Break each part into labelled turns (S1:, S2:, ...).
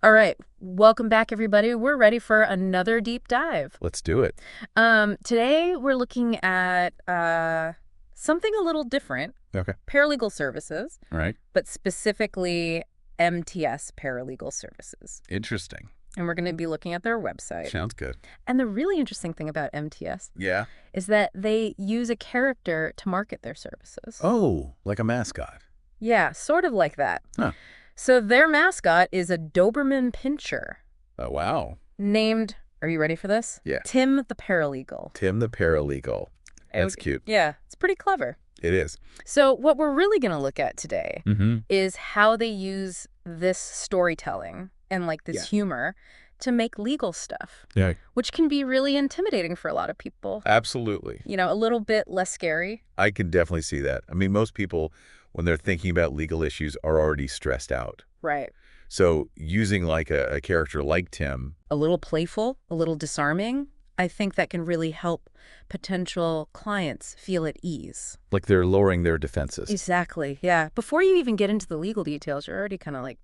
S1: All right, welcome back, everybody. We're ready for another deep dive.
S2: Let's do it.
S1: Today, we're looking at something a little different.
S2: Okay.
S1: Paralegal services.
S2: All right.
S1: But specifically MTS Paralegal Services.
S2: Interesting.
S1: And we're going to be looking at their website.
S2: Sounds good.
S1: And the really interesting thing about MTS is that they use a character to market their services.
S2: Oh, like a mascot.
S1: Yeah, sort of like that.
S2: Huh.
S1: So their mascot is a Doberman pinscher.
S2: Oh, wow.
S1: Named, are you ready for this?
S2: Yeah.
S1: Tim the Paralegal.
S2: Tim the Paralegal. That's cute.
S1: Yeah, it's pretty clever.
S2: It is.
S1: So what we're really going to look at today is how they use this storytelling and like this humor to make legal stuff.
S2: Yeah.
S1: Which can be really intimidating for a lot of people.
S2: Absolutely.
S1: You know, a little bit less scary.
S2: I can definitely see that. I mean, most people, when they're thinking about legal issues, are already stressed out.
S1: Right.
S2: So using like a character like Tim.
S1: A little playful, a little disarming, I think that can really help potential clients feel at ease.
S2: Like they're lowering their defenses.
S1: Exactly, yeah. Before you even get into the legal details, you're already kind of like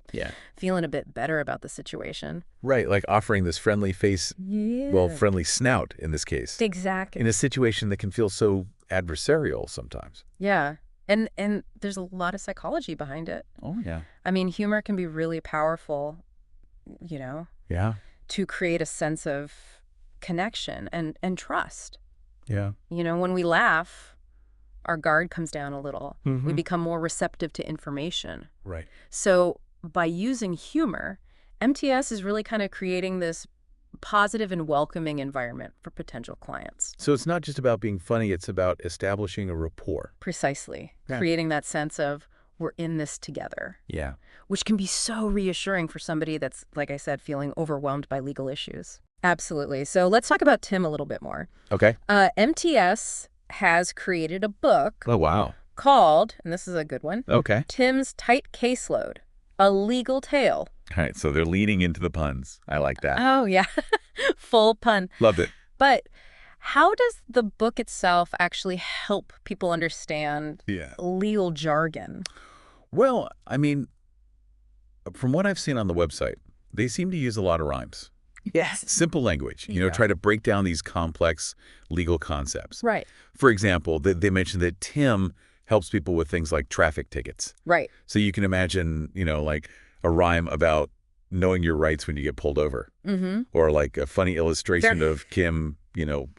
S1: feeling a bit better about the situation.
S2: Right, like offering this friendly face, well, friendly snout in this case.
S1: Exactly.
S2: In a situation that can feel so adversarial sometimes.
S1: Yeah. And there's a lot of psychology behind it.
S2: Oh, yeah.
S1: I mean, humor can be really powerful, you know?
S2: Yeah.
S1: To create a sense of connection and trust.
S2: Yeah.
S1: You know, when we laugh, our guard comes down a little. We become more receptive to information.
S2: Right.
S1: So by using humor, MTS is really kind of creating this positive and welcoming environment for potential clients.
S2: So it's not just about being funny, it's about establishing a rapport.
S1: Precisely.
S2: Yeah.
S1: Creating that sense of we're in this together.
S2: Yeah.
S1: Which can be so reassuring for somebody that's, like I said, feeling overwhelmed by legal issues. Absolutely. So let's talk about Tim a little bit more.
S2: Okay.
S1: MTS has created a book
S2: Oh, wow.
S1: called, and this is a good one,
S2: Okay.
S1: Tim's Tight Caseload, A Legal Tale.
S2: All right, so they're leaning into the puns. I like that.
S1: Oh, yeah. Full pun.
S2: Loved it.
S1: But how does the book itself actually help people understand legal jargon?
S2: Well, I mean, from what I've seen on the website, they seem to use a lot of rhymes.
S1: Yes.
S2: Simple language, try to break down these complex legal concepts.
S1: Right.
S2: For example, they mentioned that Tim helps people with things like traffic tickets.
S1: Right.
S2: So you can imagine, like a rhyme about knowing your rights when you get pulled over. Or like a funny illustration of Kim,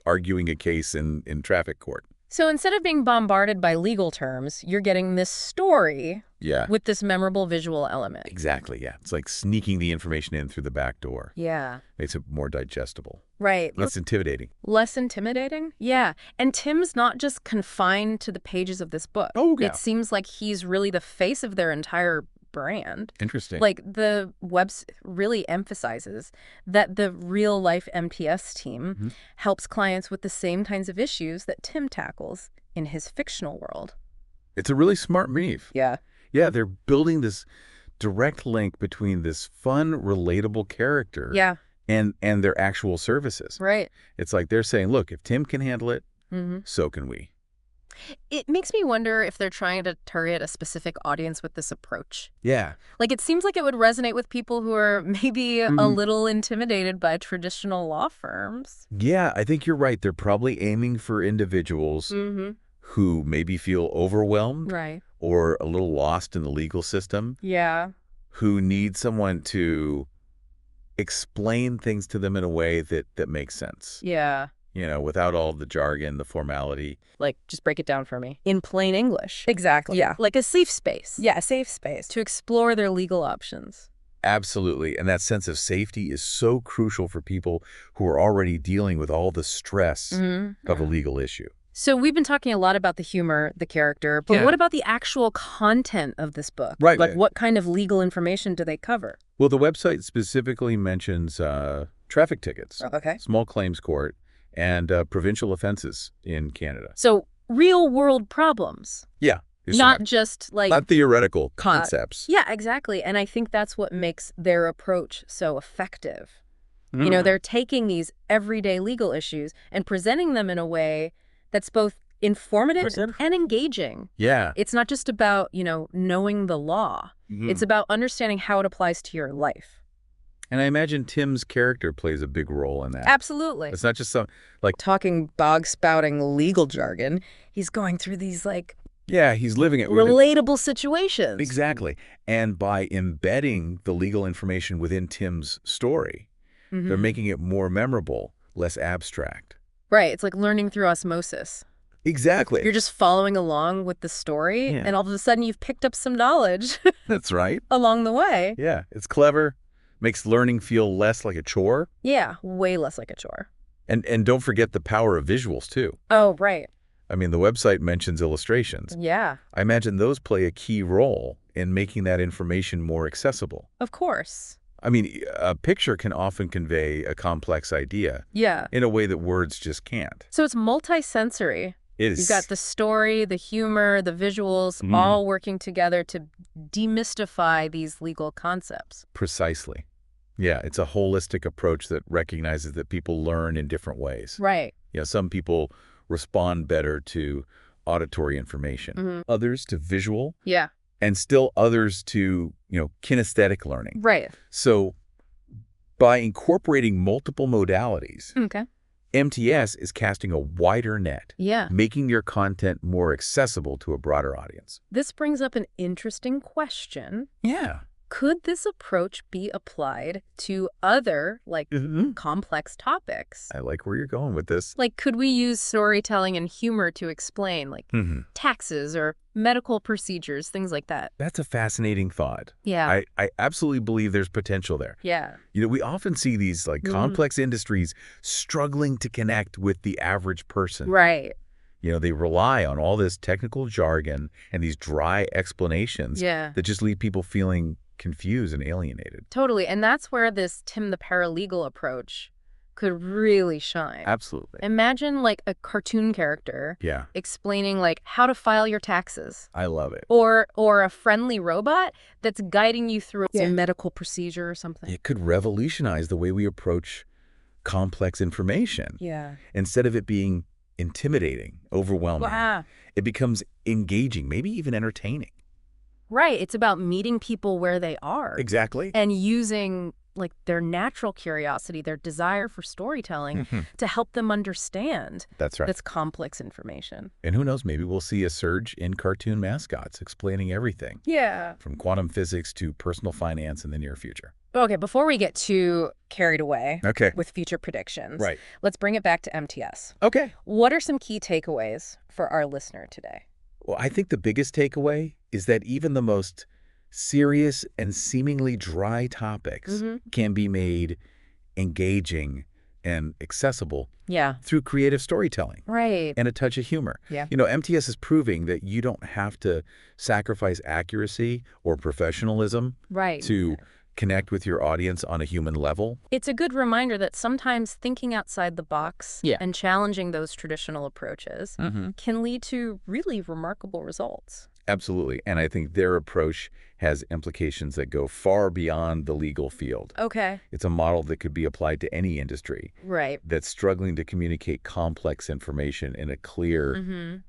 S2: arguing a case in traffic court.
S1: So instead of being bombarded by legal terms, you're getting this story with this memorable visual element.
S2: Exactly, yeah. It's like sneaking the information in through the back door.
S1: Yeah.
S2: Makes it more digestible.
S1: Right.
S2: Less intimidating.
S1: Less intimidating? Yeah. And Tim's not just confined to the pages of this book.
S2: Oh, yeah.
S1: It seems like he's really the face of their entire brand.
S2: Interesting.
S1: Like the website really emphasizes that the real life MTS team helps clients with the same kinds of issues that Tim tackles in his fictional world.
S2: It's a really smart move.
S1: Yeah.
S2: Yeah, they're building this direct link between this fun, relatable character and their actual services.
S1: Right.
S2: It's like they're saying, look, if Tim can handle it, so can we.
S1: It makes me wonder if they're trying to target a specific audience with this approach.
S2: Yeah.
S1: Like, it seems like it would resonate with people who are maybe a little intimidated by traditional law firms.
S2: Yeah, I think you're right. They're probably aiming for individuals who maybe feel overwhelmed or a little lost in the legal system.
S1: Yeah.
S2: Who need someone to explain things to them in a way that makes sense.
S1: Yeah.
S2: Without all the jargon, the formality.
S1: Like, just break it down for me. In plain English. Exactly. Yeah. Like a safe space. Yeah, a safe space. To explore their legal options.
S2: Absolutely. And that sense of safety is so crucial for people who are already dealing with all the stress of a legal issue.
S1: So we've been talking a lot about the humor, the character, but what about the actual content of this book?
S2: Right.
S1: Like, what kind of legal information do they cover?
S2: Well, the website specifically mentions traffic tickets, small claims court, and provincial offenses in Canada.
S1: So real-world problems.
S2: Yeah.
S1: Not just like...
S2: Not theoretical concepts.
S1: Yeah, exactly. And I think that's what makes their approach so effective. They're taking these everyday legal issues and presenting them in a way that's both informative and engaging.
S2: Yeah.
S1: It's not just about, knowing the law. It's about understanding how it applies to your life.
S2: And I imagine Tim's character plays a big role in that.
S1: Absolutely.
S2: It's not just some, like...
S1: talking bog-spouting legal jargon. He's going through these, like...
S2: Yeah, he's living it.
S1: relatable situations.
S2: Exactly. And by embedding the legal information within Tim's story, they're making it more memorable, less abstract.
S1: Right. It's like learning through osmosis.
S2: Exactly.
S1: You're just following along with the story, and all of a sudden you've picked up some knowledge.
S2: That's right.
S1: Along the way.
S2: Yeah, it's clever. Makes learning feel less like a chore.
S1: Yeah, way less like a chore.
S2: And don't forget the power of visuals, too.
S1: Oh, right.
S2: I mean, the website mentions illustrations.
S1: Yeah.
S2: I imagine those play a key role in making that information more accessible.
S1: Of course.
S2: I mean, a picture can often convey a complex idea.
S1: Yeah.
S2: In a way that words just can't.
S1: So it's multi-sensory.
S2: It is.
S1: You've got the story, the humor, the visuals, all working together to demystify these legal concepts.
S2: Precisely. Yeah, it's a holistic approach that recognizes that people learn in different ways.
S1: Right.
S2: Yeah, some people respond better to auditory information, others to visual.
S1: Yeah.
S2: And still others to, kinesthetic learning.
S1: Right.
S2: So by incorporating multiple modalities, MTS is casting a wider net, making your content more accessible to a broader audience.
S1: This brings up an interesting question.
S2: Yeah.
S1: Could this approach be applied to other, complex topics?
S2: I like where you're going with this.
S1: Like, could we use storytelling and humor to explain, taxes or medical procedures, things like that?
S2: That's a fascinating thought.
S1: Yeah.
S2: I absolutely believe there's potential there.
S1: Yeah.
S2: We often see these, complex industries struggling to connect with the average person.
S1: Right.
S2: They rely on all this technical jargon and these dry explanations that just leave people feeling confused and alienated.
S1: Totally. And that's where this Tim the Paralegal approach could really shine.
S2: Absolutely.
S1: Imagine a cartoon character explaining how to file your taxes.
S2: I love it.
S1: Or a friendly robot that's guiding you through a medical procedure or something.
S2: It could revolutionize the way we approach complex information.
S1: Yeah.
S2: Instead of it being intimidating, overwhelming, it becomes engaging, maybe even entertaining.
S1: Right. It's about meeting people where they are.
S2: Exactly.
S1: And using their natural curiosity, their desire for storytelling to help them understand this complex information.
S2: And who knows, maybe we'll see a surge in cartoon mascots explaining everything.
S1: Yeah.
S2: From quantum physics to personal finance in the near future.
S1: Okay, before we get too carried away with future predictions, let's bring it back to MTS.
S2: Okay.
S1: What are some key takeaways for our listener today?
S2: Well, I think the biggest takeaway is that even the most serious and seemingly dry topics can be made engaging and accessible through creative storytelling and a touch of humor.
S1: Yeah.
S2: MTS is proving that you don't have to sacrifice accuracy or professionalism to connect with your audience on a human level.
S1: It's a good reminder that sometimes thinking outside the box and challenging those traditional approaches can lead to really remarkable results.
S2: Absolutely. And I think their approach has implications that go far beyond the legal field.
S1: Okay.
S2: It's a model that could be applied to any industry that's struggling to communicate complex information in a clear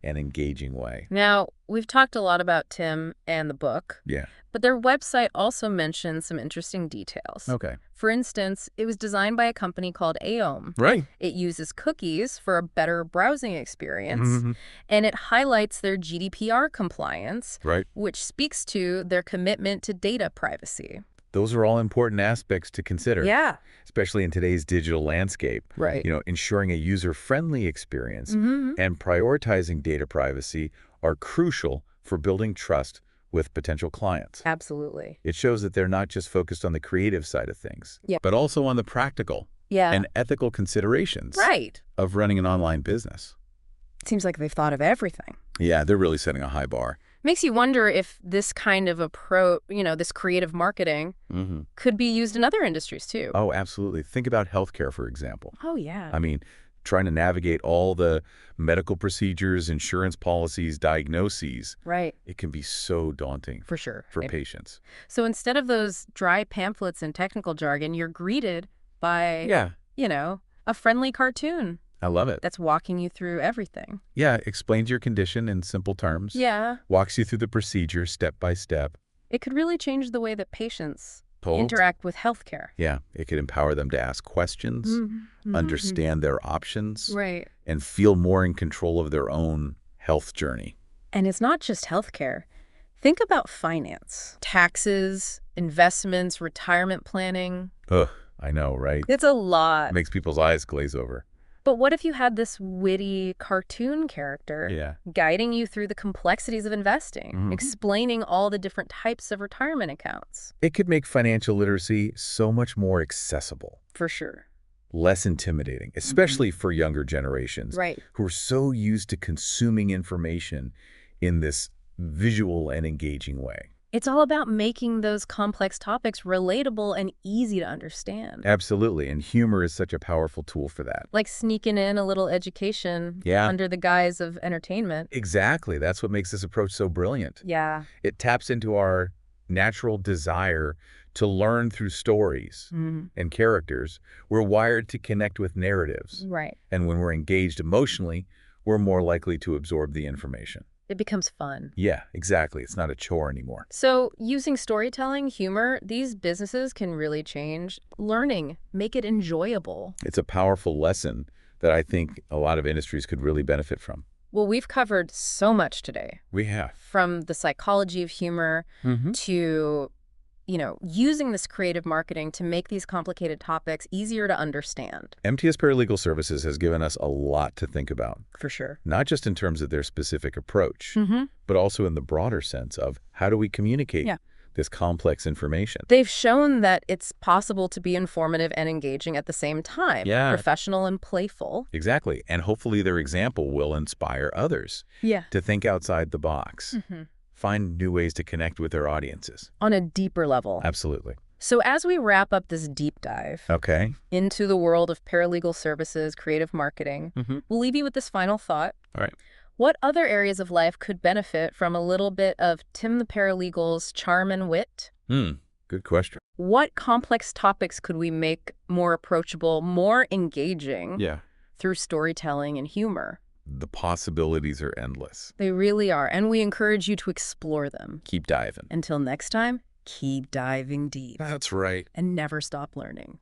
S2: and engaging way.
S1: Now, we've talked a lot about Tim and the book.
S2: Yeah.
S1: But their website also mentions some interesting details.
S2: Okay.
S1: For instance, it was designed by a company called Aom.
S2: Right.
S1: It uses cookies for a better browsing experience, and it highlights their GDPR compliance, which speaks to their commitment to data privacy.
S2: Those are all important aspects to consider.
S1: Yeah.
S2: Especially in today's digital landscape.
S1: Right.
S2: Ensuring a user-friendly experience and prioritizing data privacy are crucial for building trust with potential clients.
S1: Absolutely.
S2: It shows that they're not just focused on the creative side of things, but also on the practical and ethical considerations of running an online business.
S1: It seems like they've thought of everything.
S2: Yeah, they're really setting a high bar.
S1: Makes you wonder if this kind of approach, this creative marketing could be used in other industries too.
S2: Oh, absolutely. Think about healthcare, for example.
S1: Oh, yeah.
S2: I mean, trying to navigate all the medical procedures, insurance policies, diagnoses. Right. It can be so daunting.
S1: For sure.
S2: For patients.
S1: So instead of those dry pamphlets and technical jargon, you're greeted by, a friendly cartoon.
S2: I love it.
S1: That's walking you through everything.
S2: Yeah, explains your condition in simple terms.
S1: Yeah.
S2: Walks you through the procedure step by step.
S1: It could really change the way that patients interact with healthcare.
S2: Yeah, it could empower them to ask questions, understand their options,
S1: right,
S2: and feel more in control of their own health journey.
S1: And it's not just healthcare. Think about finance, taxes, investments, retirement planning.
S2: Ugh, I know, right?
S1: It's a lot.
S2: It makes people's eyes glaze over.
S1: But what if you had this witty cartoon character guiding you through the complexities of investing, explaining all the different types of retirement accounts?
S2: It could make financial literacy so much more accessible.
S1: For sure.
S2: Less intimidating, especially for younger generations who are so used to consuming information in this visual and engaging way.
S1: It's all about making those complex topics relatable and easy to understand.
S2: Absolutely, and humor is such a powerful tool for that.
S1: Like sneaking in a little education under the guise of entertainment.
S2: Exactly, that's what makes this approach so brilliant.
S1: Yeah.
S2: It taps into our natural desire to learn through stories and characters. We're wired to connect with narratives.
S1: Right.
S2: And when we're engaged emotionally, we're more likely to absorb the information.
S1: It becomes fun.
S2: Yeah, exactly. It's not a chore anymore.
S1: So using storytelling, humor, these businesses can really change learning, make it enjoyable.
S2: It's a powerful lesson that I think a lot of industries could really benefit from.
S1: Well, we've covered so much today.
S2: We have.
S1: From the psychology of humor to, using this creative marketing to make these complicated topics easier to understand.
S2: MTS Paralegal Services has given us a lot to think about.
S1: For sure.
S2: Not just in terms of their specific approach, but also in the broader sense of how do we communicate this complex information.
S1: They've shown that it's possible to be informative and engaging at the same time.
S2: Yeah.
S1: Professional and playful.
S2: Exactly. And hopefully their example will inspire others to think outside the box. Find new ways to connect with their audiences.
S1: On a deeper level.
S2: Absolutely.
S1: So as we wrap up this deep dive into the world of paralegal services, creative marketing, we'll leave you with this final thought.
S2: All right.
S1: What other areas of life could benefit from a little bit of Tim the Paralegal's charm and wit?
S2: Good question.
S1: What complex topics could we make more approachable, more engaging through storytelling and humor?
S2: The possibilities are endless.
S1: They really are, and we encourage you to explore them.
S2: Keep diving.
S1: Until next time, keep diving deep.
S2: That's right.
S1: And never stop learning.